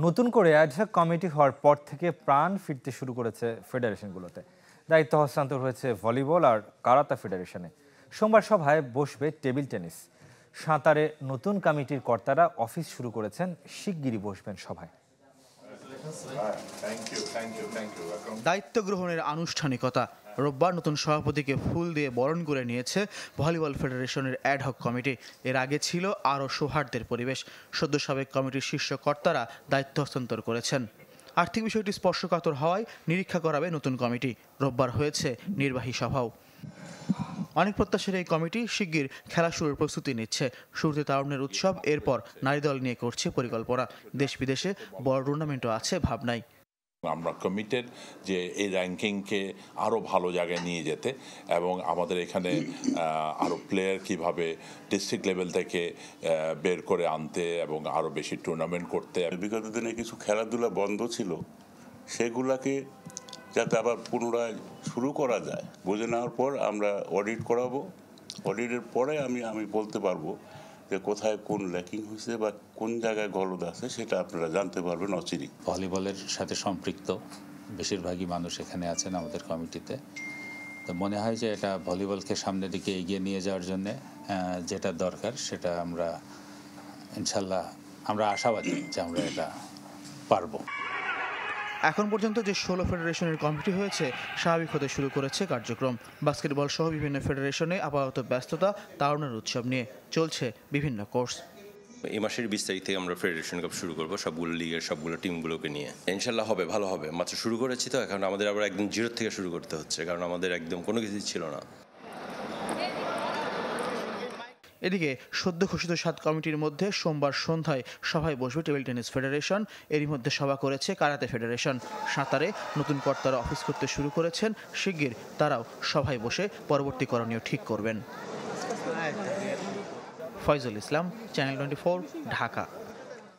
নতুন করে ad hoc committee হওয়ার পর থেকে প্রাণ ফিরতে শুরু করেছে ফেডারেশনগুলোতে। দায়িত্ব হস্তান্তর হয়েছে ভলিবল আর কারাতে ফেডারেশনে। সোমবার সভায় বসবে টেবিল টেনিস। সাঁতারে নতুন কমিটির কর্তারা অফিস শুরু করেছেন, শিগগিরই বসবেন সভায়। দায়িত্ব গ্রহণের আনুষ্ঠানিকতা। রোববার নতুন সভাপতিকে ফুল দিয়ে বরণ করে নিয়েছে ভলিবল ফেডারেশনের অ্যাডহক কমিটি। এর আগে ছিল আরও সৌহার্দ্যের পরিবেশ। সদ্য সাবেক কমিটির শীর্ষ কর্তারা দায়িত্ব হস্তান্তর করেছেন। আর্থিক বিষয়টি স্পর্শকাতর হওয়ায় নিরীক্ষা করাবে নতুন কমিটি। রোববার হয়েছে নির্বাহী সভাও। অনেক প্রত্যাশীর এই কমিটি শিগগির খেলা শুরুর প্রস্তুতি নিচ্ছে। শুরুতে তারুণ্যের উৎসব, এরপর নারী দল নিয়ে করছে পরিকল্পনা। দেশ বিদেশে বড় টুর্নামেন্টও আছে ভাবনায়। আমরা কমিটেড যে এই র্যাঙ্কিংকে আরও ভালো জায়গায় নিয়ে যেতে এবং আমাদের এখানে আরও প্লেয়ার কিভাবে ডিস্ট্রিক্ট লেভেল থেকে বের করে আনতে এবং আরও বেশি টুর্নামেন্ট করতে। বিগত দিনে কিছু খেলাধুলা বন্ধ ছিল, সেগুলাকে যাতে আবার পুনরায় শুরু করা যায়, বুঝে নেওয়ার পর আমরা অডিট করাবো। অডিটের পরে আমি বলতে পারবো যে কোথায় কোন ল্যাকিং হয়েছে বা কোন জায়গায় গলদ আছে, সেটা আপনারা জানতে পারবেন অচিরেই। ভলিবলের সাথে সম্পৃক্ত বেশিরভাগই মানুষ এখানে আছেন আমাদের কমিটিতে। তো মনে হয় যে এটা ভলিবলকে সামনের দিকে এগিয়ে নিয়ে যাওয়ার জন্য যেটা দরকার সেটা আমরা ইনশাল্লাহ আশাবাদী যে আমরা এটা পারবো। এখন পর্যন্ত যে 16 ফেডারেশনের কমিটি হয়েছে স্বাভাবিক হতে শুরু করেছে কার্যক্রম। বাস্কেটবল সহ বিভিন্ন ফেডারেশনে আপাতত ব্যস্ততা তারুণ্যের উৎসব নিয়ে চলছে বিভিন্ন কোর্স। এই মাসের 20 তারিখ থেকে আমরা ফেডারেশন কাপ শুরু করবো সবগুলো লিগের সবগুলো টিমগুলোকে নিয়ে। ইনশাল্লাহ হবে, ভালো হবে। মাত্র শুরু করেছি তো, এখন আমাদের আবার একদম জিরো থেকে শুরু করতে হচ্ছে, কারণ আমাদের একদম কোনো কিছু ছিল না। এদিকে সদ্য ঘোষিত 7 কমিটির মধ্যে সোমবার সন্ধ্যায় সভায় বসবে টেবিল টেনিস ফেডারেশন। এরই মধ্যে সভা করেছে কারাতে ফেডারেশন। সাঁতারে নতুন কর্তারা অফিস করতে শুরু করেছেন, শিগগির তারাও সভায় বসে পরবর্তী করণীয় ঠিক করবেন। ফয়জুল ইসলাম, চ্যানেল 24, ঢাকা।